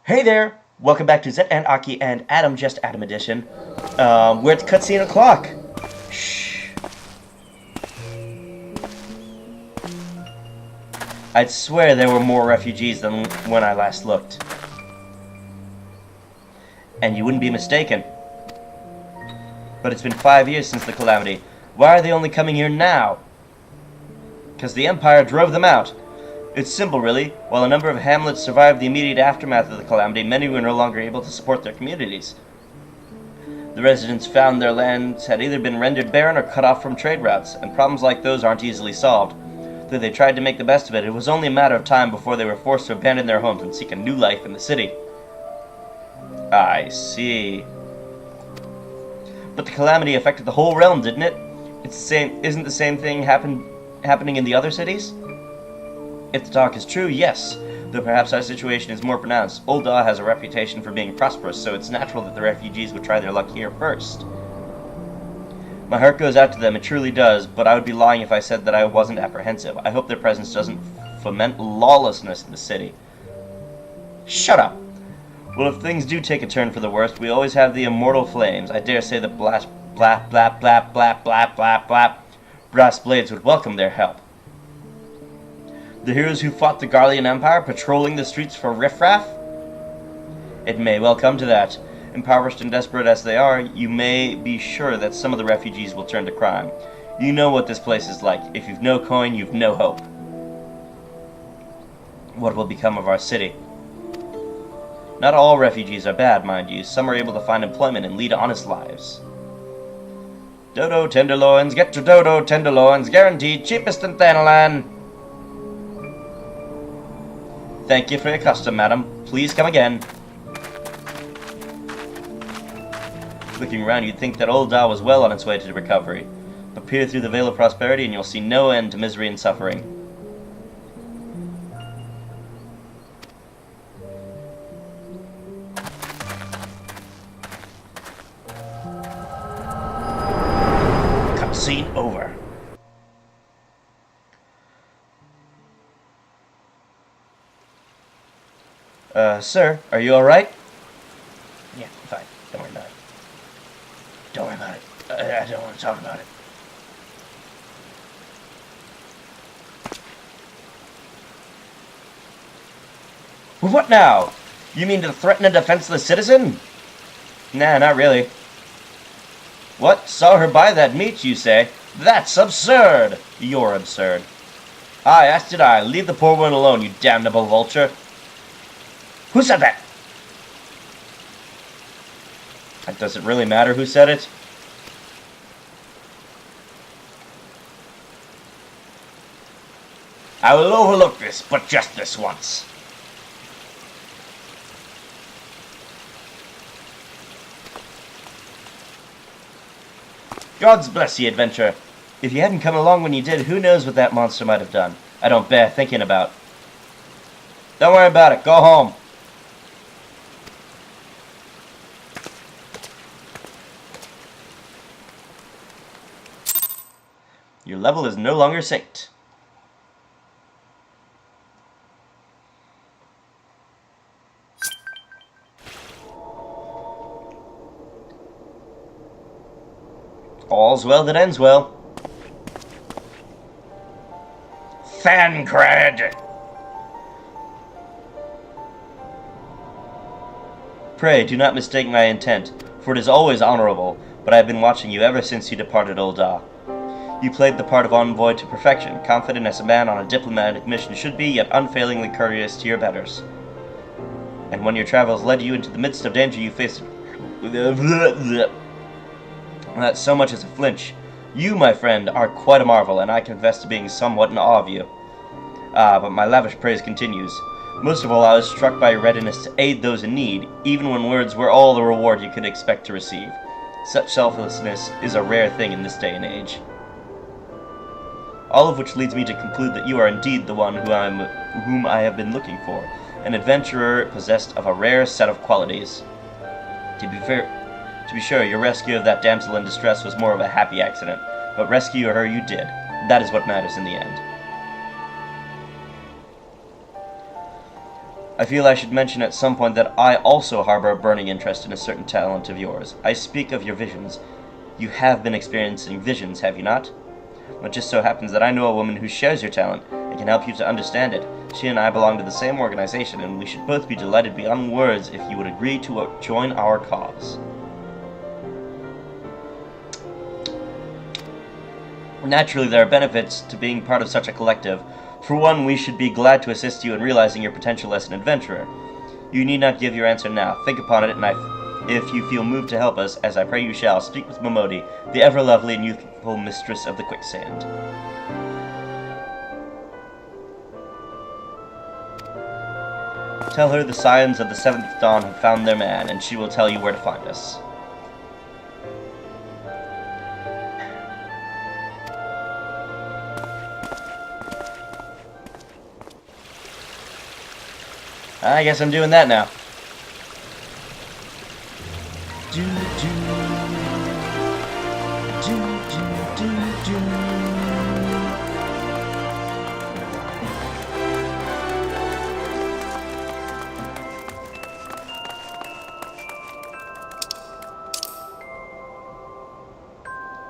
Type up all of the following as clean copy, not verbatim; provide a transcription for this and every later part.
Hey there! Welcome back to Zet and Aki and Adam, just Adam edition. We're at cutscene o'clock. Shh. I'd swear there were more refugees than when I last looked. And you wouldn't be mistaken. But it's been 5 years since the calamity. Why are they only coming here now? Because the Empire drove them out. It's simple, really. While a number of hamlets survived the immediate aftermath of the calamity, many were no longer able to support their communities. The residents found their lands had either been rendered barren or cut off from trade routes, and problems like those aren't easily solved. Though they tried to make the best of it, it was only a matter of time before they were forced to abandon their homes and seek a new life in the city. I see. But the calamity affected the whole realm, didn't it? Isn't the same thing happening in the other cities? If the talk is true, yes, though perhaps our situation is more pronounced. Old Daw has a reputation for being prosperous, so it's natural that the refugees would try their luck here first. My heart goes out to them, it truly does, but I would be lying if I said that I wasn't apprehensive. I hope their presence doesn't foment lawlessness in the city. Shut up! Well, if things do take a turn for the worst, we always have the immortal flames. I dare say the blap, blap, blap, blap, blap, blap, blap, blap. Brass blades would welcome their help. The heroes who fought the Garlean Empire, patrolling the streets for riffraff? It may well come to that. Impoverished and desperate as they are, you may be sure that some of the refugees will turn to crime. You know what this place is like. If you've no coin, you've no hope. What will become of our city? Not all refugees are bad, mind you. Some are able to find employment and lead honest lives. Dodo tenderloins, get your dodo tenderloins, guaranteed cheapest in Thanalan. Thank you for your custom, madam. Please come again. Looking around, you'd think that Old Daw was well on its way to recovery. But peer through the veil of prosperity and you'll see no end to misery and suffering. Cutscene over. Sir, are you alright? Yeah, fine. Don't worry about it. Don't worry about it. I don't want to talk about it. Well, what now? You mean to threaten a defenseless citizen? Nah, not really. What? Saw her buy that meat, you say? That's absurd! You're absurd. Aye, as did I. Leave the poor one alone, you damnable vulture. Who said that? Does it really matter who said it? I will overlook this, but just this once. Gods bless ye, adventurer. If you hadn't come along when you did, who knows what that monster might have done. I don't bear thinking about. Don't worry about it. Go home. Your level is no longer synced. All's well that ends well. Fancred! Pray, do not mistake my intent, for it is always honorable, but I have been watching you ever since you departed Old Daw. You played the part of envoy to perfection, confident as a man on a diplomatic mission should be, yet unfailingly courteous to your betters. And when your travels led you into the midst of danger, you faced not so much as a flinch. You, my friend, are quite a marvel, and I confess to being somewhat in awe of you. Ah, but my lavish praise continues. Most of all, I was struck by your readiness to aid those in need, even when words were all the reward you could expect to receive. Such selflessness is a rare thing in this day and age. All of which leads me to conclude that you are indeed the one whom I have been looking for, an adventurer possessed of a rare set of qualities. To be sure, your rescue of that damsel in distress was more of a happy accident, but rescue her you did. That is what matters in the end. I feel I should mention at some point that I also harbor a burning interest in a certain talent of yours. I speak of your visions. You have been experiencing visions, have you not? Well, it just so happens that I know a woman who shares your talent and can help you to understand it. She and I belong to the same organization, and we should both be delighted beyond words if you would agree to join our cause. Naturally, there are benefits to being part of such a collective. For one, we should be glad to assist you in realizing your potential as an adventurer. You need not give your answer now. Think upon it, and if you feel moved to help us, as I pray you shall, speak with Momodi, the ever-lovely and youthful mistress of the quicksand. Tell her the Scions of the Seventh Dawn have found their man, and she will tell you where to find us. I guess I'm doing that now.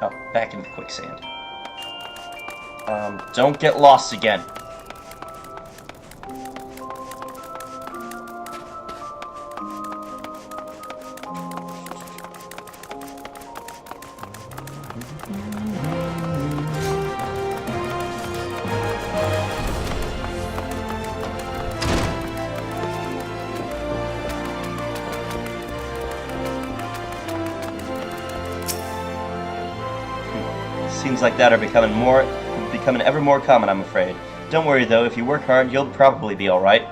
Oh, back into the quicksand. Don't get lost again. Seems like that are becoming ever more common, I'm afraid. Don't worry though, if you work hard, you'll probably be alright.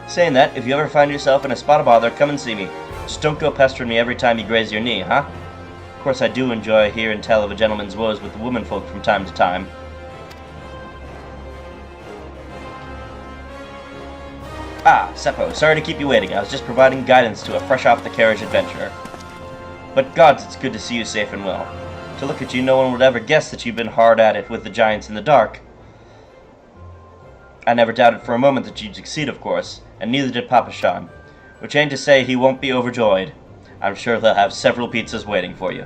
Saying that, if you ever find yourself in a spot of bother, come and see me. Just don't go pestering me every time you graze your knee, huh? Of course I do enjoy hear and tell of a gentleman's woes with the womenfolk from time to time. Ah, Seppo, sorry to keep you waiting. I was just providing guidance to a fresh-off-the-carriage adventurer. But gods, it's good to see you safe and well. To look at you, no one would ever guess that you've been hard at it with the giants in the dark. I never doubted for a moment that you'd succeed, of course, and neither did Papa Sean. Which ain't to say he won't be overjoyed. I'm sure they'll have several pizzas waiting for you.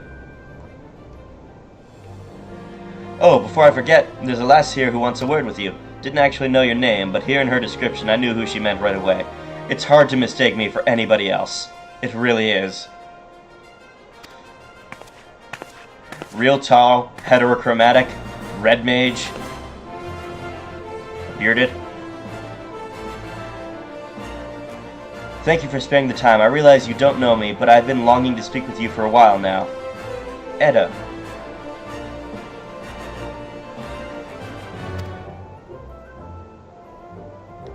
Oh, before I forget, there's a lass here who wants a word with you. Didn't actually know your name, but hearing her description, I knew who she meant right away. It's hard to mistake me for anybody else. It really is. Real tall, heterochromatic, red mage, bearded. Thank you for sparing the time. I realize you don't know me, but I've been longing to speak with you for a while now. Edda.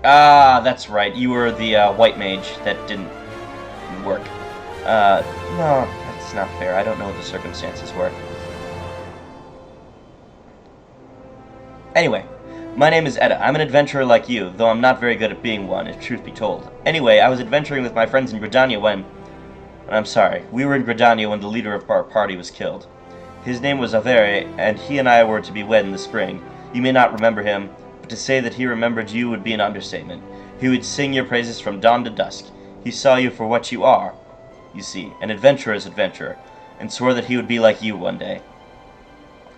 Ah, that's right. You were the white mage that didn't work. No, that's not fair. I don't know what the circumstances were. Anyway, my name is Edda. I'm an adventurer like you, though I'm not very good at being one, if truth be told. Anyway, I was adventuring with my friends in Gridania when... I'm sorry, we were in Gridania when the leader of our party was killed. His name was Avere, and he and I were to be wed in the spring. You may not remember him, but to say that he remembered you would be an understatement. He would sing your praises from dawn to dusk. He saw you for what you are, you see, an adventurer's adventurer, and swore that he would be like you one day.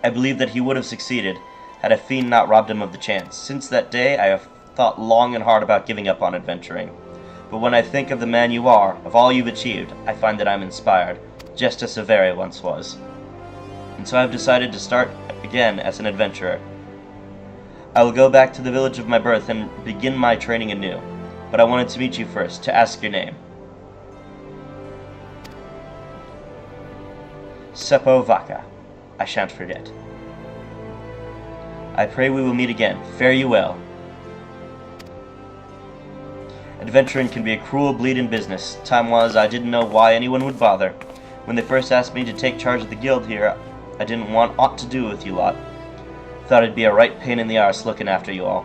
I believe that he would have succeeded, had a fiend not robbed him of the chance. Since that day, I have thought long and hard about giving up on adventuring. But when I think of the man you are, of all you've achieved, I find that I'm inspired, just as Severi once was. And so I've decided to start again as an adventurer. I will go back to the village of my birth and begin my training anew. But I wanted to meet you first, to ask your name. Seppo Vaca. I shan't forget. I pray we will meet again. Fare you well. Adventuring can be a cruel, bleeding business. Time was, I didn't know why anyone would bother. When they first asked me to take charge of the guild here, I didn't want aught to do with you lot. Thought it'd be a right pain in the arse looking after you all.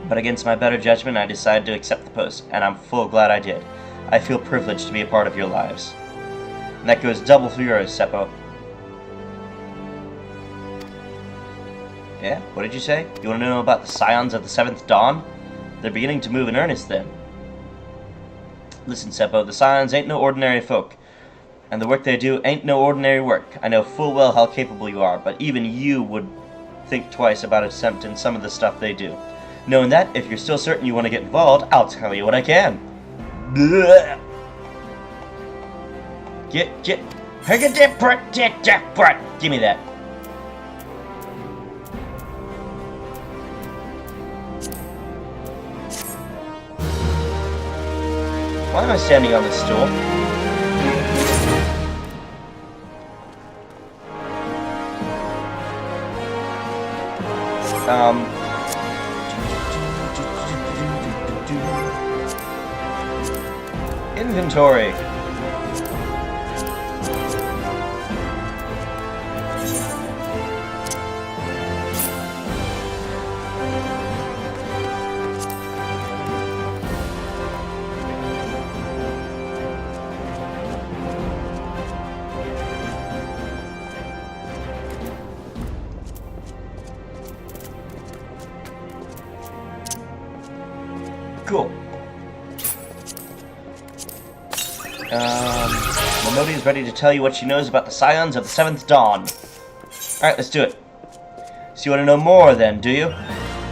But against my better judgment, I decided to accept the post, and I'm full glad I did. I feel privileged to be a part of your lives. And that goes double for yours, Seppo. Yeah? What did you say? You want to know about the Scions of the Seventh Dawn? They're beginning to move in earnest then. Listen, Seppo, the Scions ain't no ordinary folk. And the work they do ain't no ordinary work. I know full well how capable you are, but even you would think twice about attempting some of the stuff they do. Knowing that, if you're still certain you want to get involved, I'll tell you what I can. Blech. Give me that. Why am I standing on this stool? Inventory. Cool. Momodi is ready to tell you what she knows about the Scions of the Seventh Dawn. Alright, let's do it. So you want to know more then, do you?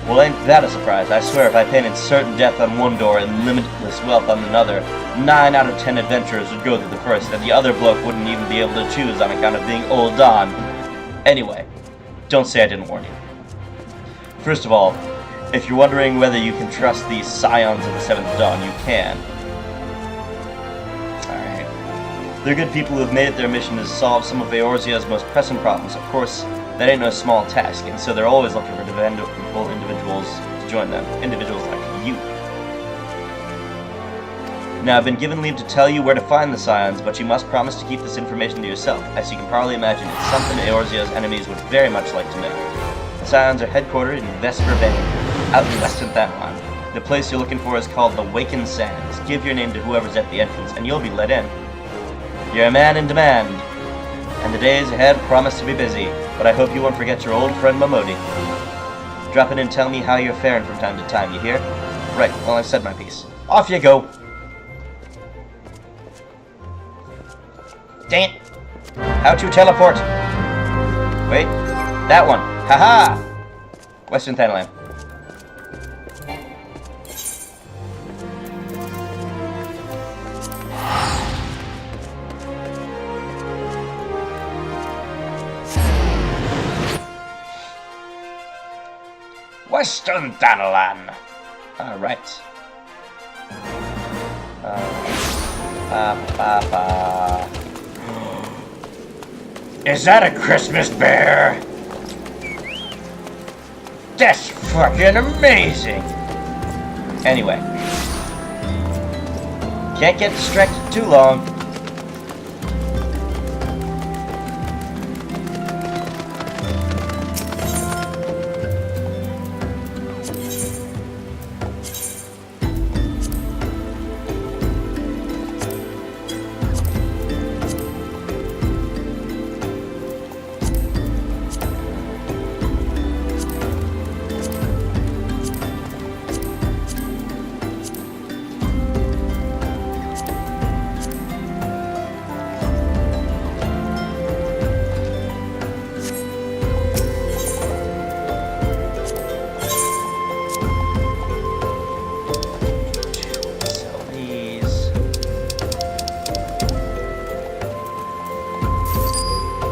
Well, ain't that a surprise? I swear if I painted certain death on one door and limitless wealth on another, 9 out of 10 adventurers would go through the first, and the other bloke wouldn't even be able to choose on account of being old Don. Anyway, don't say I didn't warn you. First of all, if you're wondering whether you can trust these Scions of the Seventh Dawn, you can. Alright. They're good people who have made it their mission to solve some of Eorzea's most pressing problems. Of course, that ain't no small task, and so they're always looking for dependable individuals to join them. Individuals like you. Now, I've been given leave to tell you where to find the Scions, but you must promise to keep this information to yourself. As you can probably imagine, it's something Eorzea's enemies would very much like to know. The Scions are headquartered in Vesper Bay, out in western Thanwan. The place you're looking for is called the Waken Sands. Give your name to whoever's at the entrance, and you'll be let in. You're a man in demand, and the days ahead promise to be busy, but I hope you won't forget your old friend Momodi. Drop in and tell me how you're faring from time to time, you hear? Right, well, I've said my piece. Off you go! Dang it! How'd you teleport? Wait, that one. Haha! Western Thailand. Western Thailand. Alright. Is that a Christmas bear? That's fucking amazing! Anyway. Can't get distracted too long.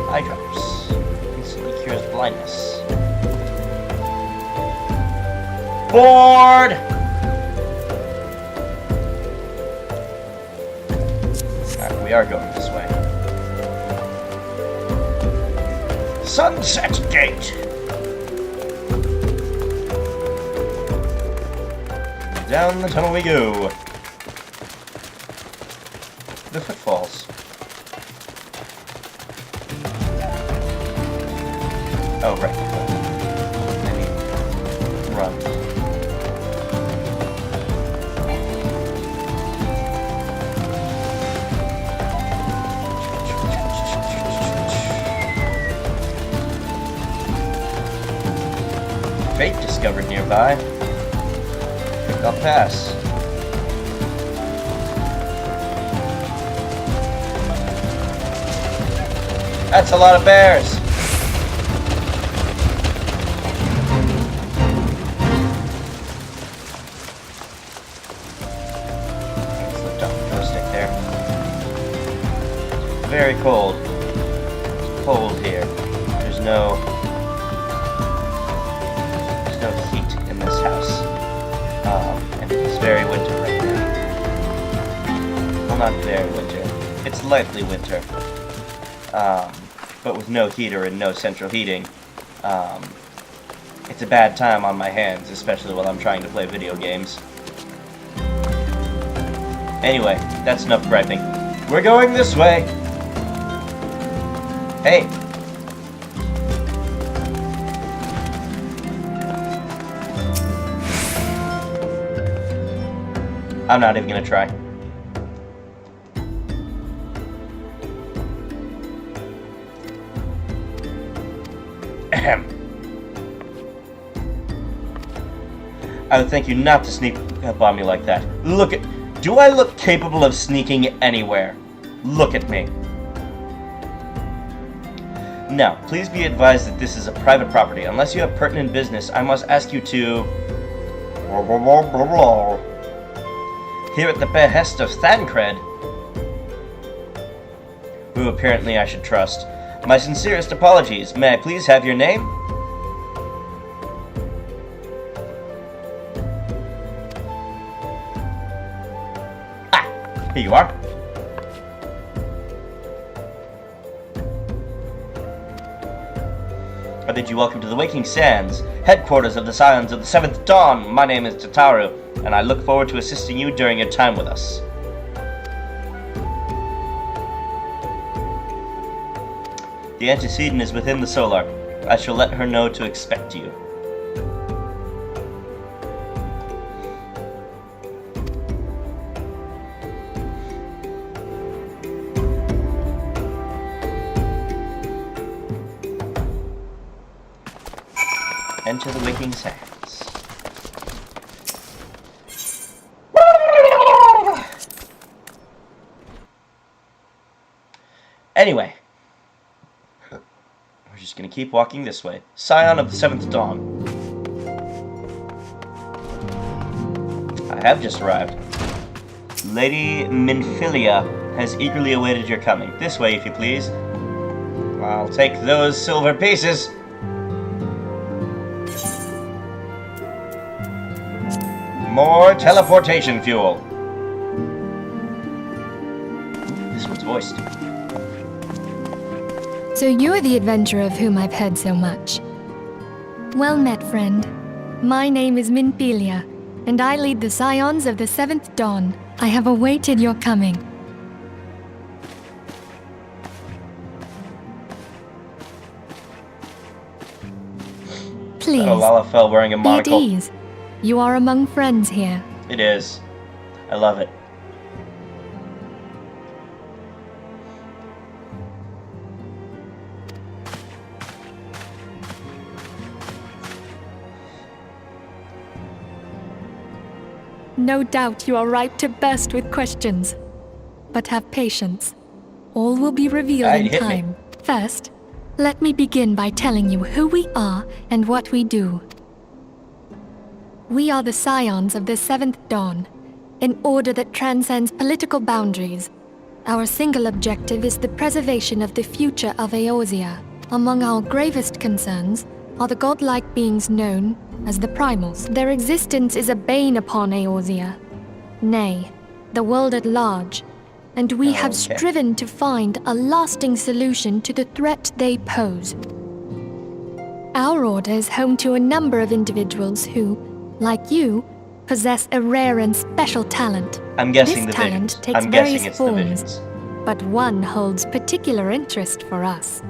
Eye drops. Instantly cures blindness. Board! Alright, we are going this way. Sunset Gate! Down the tunnel we go. The footfalls. Oh, right. I mean, run. discovered nearby. I think I'll pass. That's a lot of bears! Slipped off the joystick there. Very cold. It's cold here. There's no heat in this house. And it's very winter right now. Well, not very winter. It's lightly winter. But with no heater and no central heating, it's a bad time on my hands, especially while I'm trying to play video games. Anyway, that's enough griping. We're going this way! Hey! I'm not even gonna try. I would thank you not to sneak up on me like that. Look at... Do I look capable of sneaking anywhere? Look at me. Now, please be advised that this is a private property. Unless you have pertinent business, I must ask you to... Here at the behest of Thancred, who apparently I should trust. My sincerest apologies. May I please have your name? Ah, here you are. I bid you welcome to the Waking Sands, headquarters of the Scions of the 7th Dawn. My name is Tataru, and I look forward to assisting you during your time with us. The antecedent is within the solar. I shall let her know to expect you. Enter the Waking Sands. Anyway. We're just gonna keep walking this way. Scion of the 7th Dawn. I have just arrived. Lady Minfilia has eagerly awaited your coming. This way, if you please. I'll take those silver pieces. More teleportation fuel. This one's voiced. So you're the adventurer of whom I've heard so much. Well met, friend. My name is Minfilia, and I lead the Scions of the 7th Dawn. I have awaited your coming. Please, Lalafell wearing a be at monocle. ease. You are among friends here. It is. I love it. No doubt you are ripe to burst with questions. But have patience. All will be revealed in time. First, let me begin by telling you who we are and what we do. We are the Scions of the 7th Dawn, an order that transcends political boundaries. Our single objective is the preservation of the future of Eorzea. Among our gravest concerns are the godlike beings known as the Primals. Their existence is a bane upon Eorzea, nay, the world at large, and we have striven to find a lasting solution to the threat they pose. Our order is home to a number of individuals who, like you, possess a rare and special talent. I'm guessing this the talent visions. takes I'm various guessing it's forms, the visions. but one holds particular interest for us.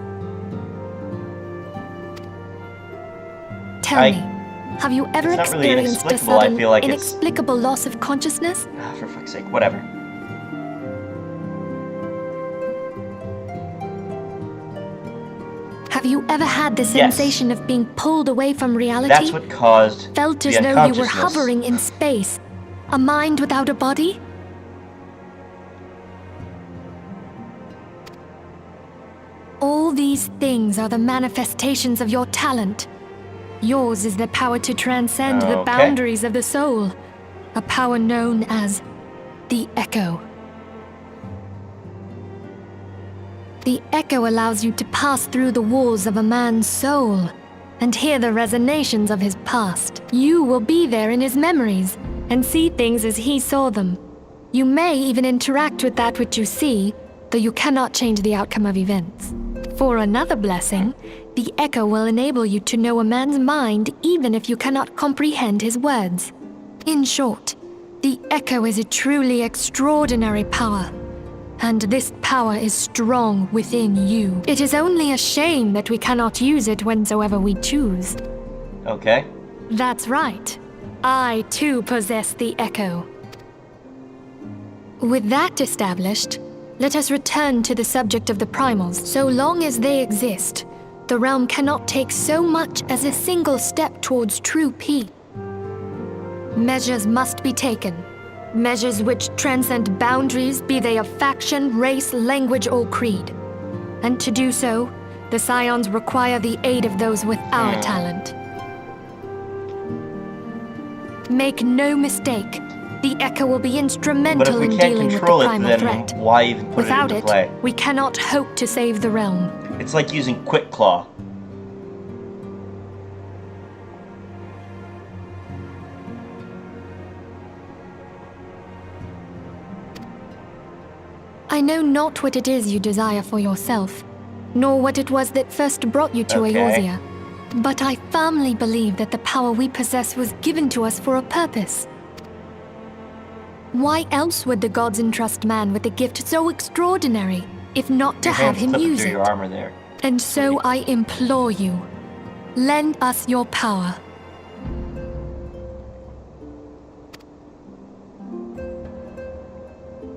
Tell me, have you ever It's not really experienced a inexplicable. I sudden, feel like inexplicable loss of consciousness? Ah, for fuck's sake, whatever. Have you ever had the Yes. sensation of being pulled away from reality? That's what caused Felt the as though you were unconsciousness. hovering in space, a mind without a body? All these things are the manifestations of your talent. Yours is the power to transcend the Okay. boundaries of the soul, a power known as the Echo. The Echo allows you to pass through the walls of a man's soul and hear the resonations of his past. You will be there in his memories and see things as he saw them. You may even interact with that which you see, though you cannot change the outcome of events. For another blessing, the Echo will enable you to know a man's mind even if you cannot comprehend his words. In short, the Echo is a truly extraordinary power. And this power is strong within you. It is only a shame that we cannot use it whensoever we choose. Okay. That's right. I too possess the Echo. With that established, let us return to the subject of the primals. So long as they exist, the realm cannot take so much as a single step towards true peace. Measures must be taken. Measures which transcend boundaries, be they of faction, race, language, or creed. And to do so, the Scions require the aid of those with our talent. Make no mistake, the Echo will be But if instrumental we in can't dealing with the control it, primal then threat. why even put Without it into play? we cannot hope to save the realm. It's like using Quick Claw. I know not what it is you desire for yourself, nor what it was that first brought you to Okay. Eorzea. But I firmly believe that the power we possess was given to us for a purpose. Why else would the gods entrust man with a gift so extraordinary, if not to Your have hand's him clipping use through it? your armor there. And so I implore you, lend us your power.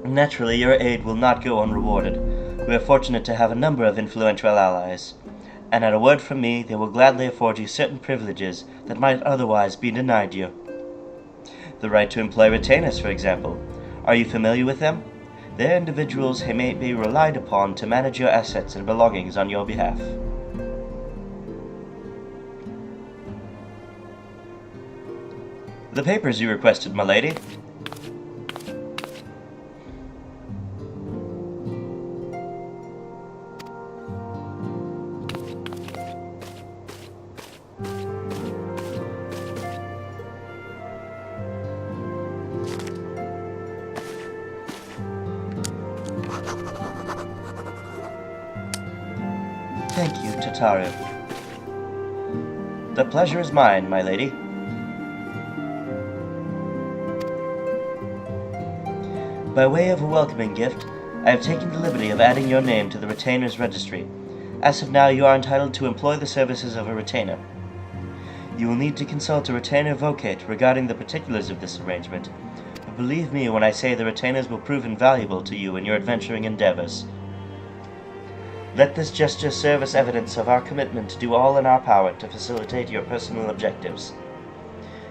Naturally, your aid will not go unrewarded. We are fortunate to have a number of influential allies, and at a word from me, they will gladly afford you certain privileges that might otherwise be denied you. The right to employ retainers, for example. Are you familiar with them? They are individuals who may be relied upon to manage your assets and belongings on your behalf. The papers you requested, my lady. Thank you, Tataru. The pleasure is mine, my lady. By way of a welcoming gift, I have taken the liberty of adding your name to the retainer's registry. As of now, you are entitled to employ the services of a retainer. You will need to consult a retainer vocate regarding the particulars of this arrangement, but believe me when I say the retainers will prove invaluable to you in your adventuring endeavors. Let this gesture serve as evidence of our commitment to do all in our power to facilitate your personal objectives.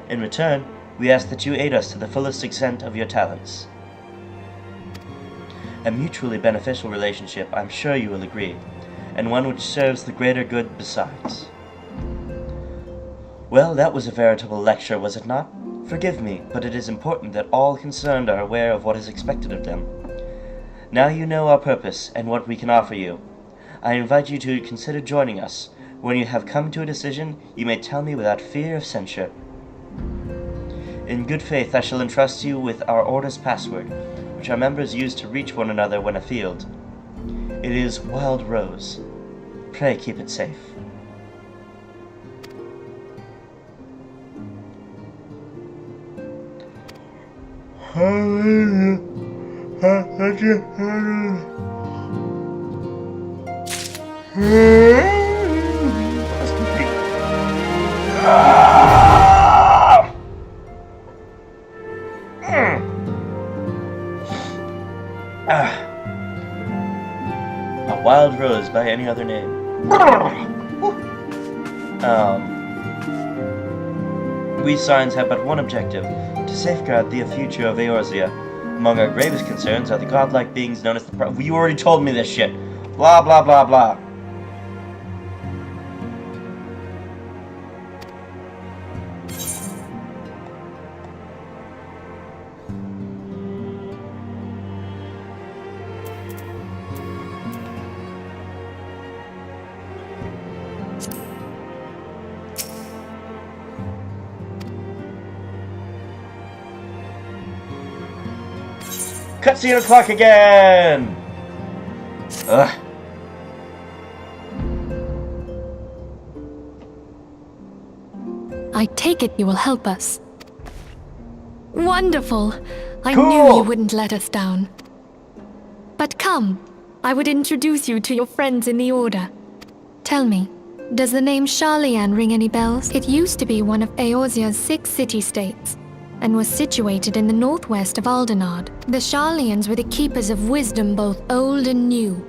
In return, we ask that you aid us to the fullest extent of your talents. A mutually beneficial relationship, I'm sure you will agree, and one which serves the greater good besides. Well, that was a veritable lecture, was it not? Forgive me, but it is important that all concerned are aware of what is expected of them. Now you know our purpose and what we can offer you. I invite you to consider joining us. When you have come to a decision, you may tell me without fear of censure. In good faith, I shall entrust you with our order's password, which our members use to reach one another when afield. It is Wild Rose. Pray keep it safe. A wild rose by any other name. We Scions have but one objective, to safeguard the future of Eorzea. Among our gravest concerns are the godlike beings known as the You already told me this shit. Blah, blah, blah, blah. Cutscene o'clock again! Ugh. I take it you will help us. Wonderful! I Cool. knew you wouldn't let us down. But come, I would introduce you to your friends in the Order. Tell me, does the name Sharlayan ring any bells? It used to be one of Eorzea's 6 city-states, and was situated in the northwest of Aldenard. The Sharlayans were the keepers of wisdom both old and new.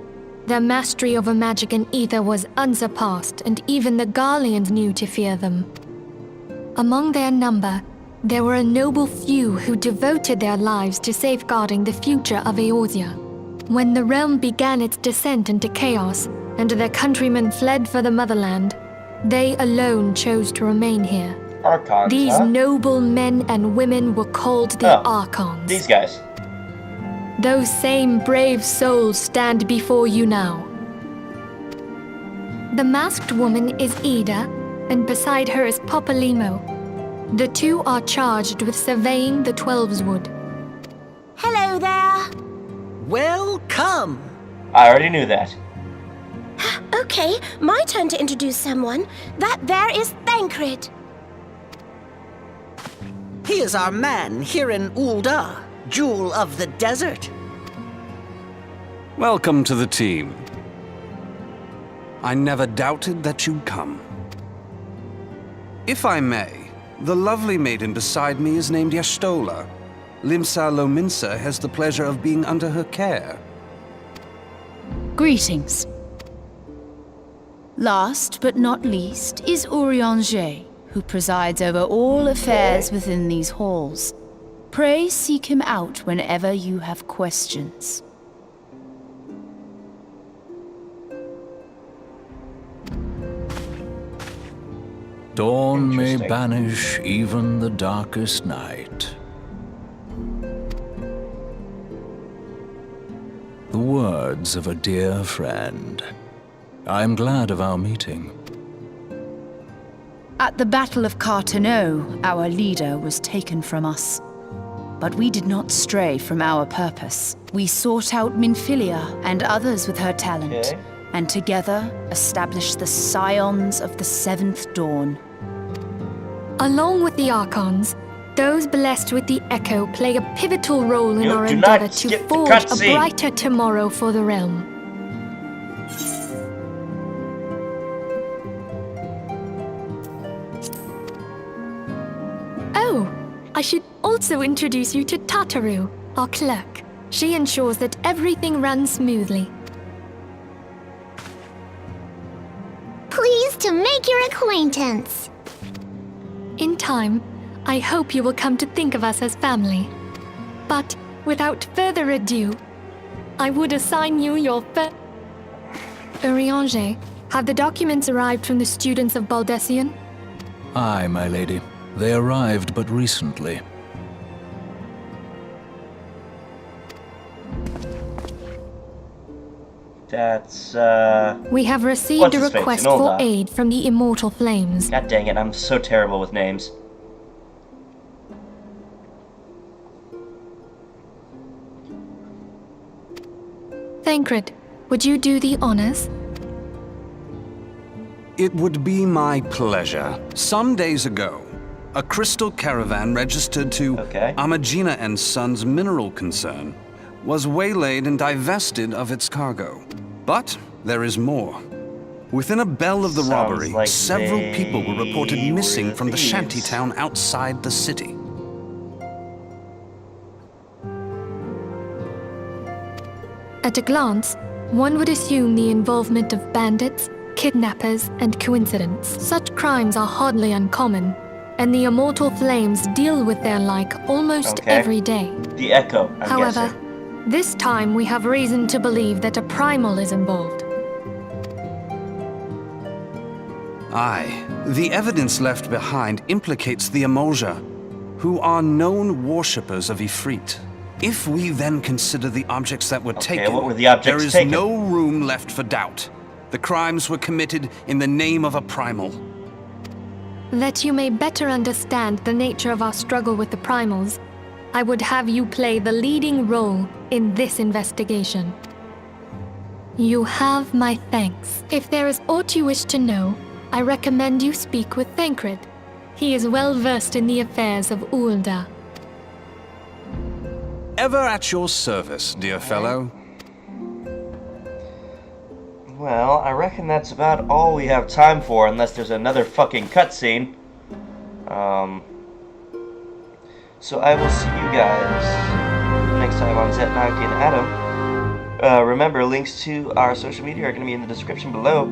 Their mastery over magic and ether was unsurpassed, and even the Garleans knew to fear them. Among their number, there were a noble few who devoted their lives to safeguarding the future of Eorzea. When the realm began its descent into chaos, and their countrymen fled for the motherland, they alone chose to remain here. Archons, These huh? noble men and women were called the Archons. These guys. Those same brave souls stand before you now. The masked woman is Ida, and beside her is Popolimo. The two are charged with surveying the Twelveswood. Hello there. Welcome! I already knew that. Okay, my turn to introduce someone. That there is Thancred. He is our man here in Ul'dah, Jewel of the Desert. Welcome to the team. I never doubted that you'd come. If I may, the lovely maiden beside me is named Y'shtola. Limsa Lominsa has the pleasure of being under her care. Greetings. Last but not least is Urianger, who presides over all affairs within these halls. Pray seek him out whenever you have questions. Dawn may Interesting. banish even the darkest night. The words of a dear friend. I am glad of our meeting. At the Battle of Carteneau, our leader was taken from us. But we did not stray from our purpose. We sought out Minfilia and others with her talent, Okay. and together established the Scions of the 7th Dawn. Along with the Archons, those blessed with the Echo play a pivotal role in You our do not endeavor to skip the forge a cutscene. brighter tomorrow for the realm. Oh, I should also introduce you to Tataru, our clerk. She ensures that everything runs smoothly. Pleased to make your acquaintance. In time, I hope you will come to think of us as family. But without further ado, I would assign you your Urianger, have the documents arrived from the students of Baldessian? Aye, my lady. They arrived but recently. That's, We have received What's a his face? request An old for dog. aid from the Immortal Flames. God dang it, I'm so terrible with names. Thancred, would you do the honors? It would be my pleasure. Some days ago, a crystal caravan registered to Okay. Amagina and Sons mineral concern was waylaid and divested of its cargo. But there is more. Within a bell of the Sounds robbery, like several they people were reported were missing from the thieves. shantytown outside the city. At a glance, one would assume the involvement of bandits, kidnappers, and coincidence. Such crimes are hardly uncommon, and the Immortal Flames deal with their like almost every day. The Echo, I'm However, guessing. this time we have reason to believe that a primal is involved. Aye, the evidence left behind implicates the Emoja, who are known worshippers of Ifrit. If we then consider the objects that were taken, what were the objects there is taken? no room left for doubt. The crimes were committed in the name of a primal. That you may better understand the nature of our struggle with the primals, I would have you play the leading role in this investigation. You have my thanks. If there is aught you wish to know, I recommend you speak with Thancred. He is well versed in the affairs of Ulda. Ever at your service, dear fellow. Well, I reckon that's about all we have time for, unless there's another fucking cutscene. So I will see you guys next time on X&A&A. Remember, links to our social media are going to be in the description below,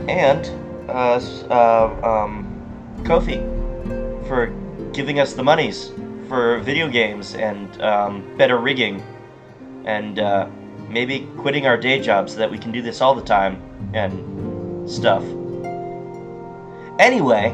and Kofi for giving us the monies for video games and better rigging, and maybe quitting our day job so that we can do this all the time and stuff. Anyway,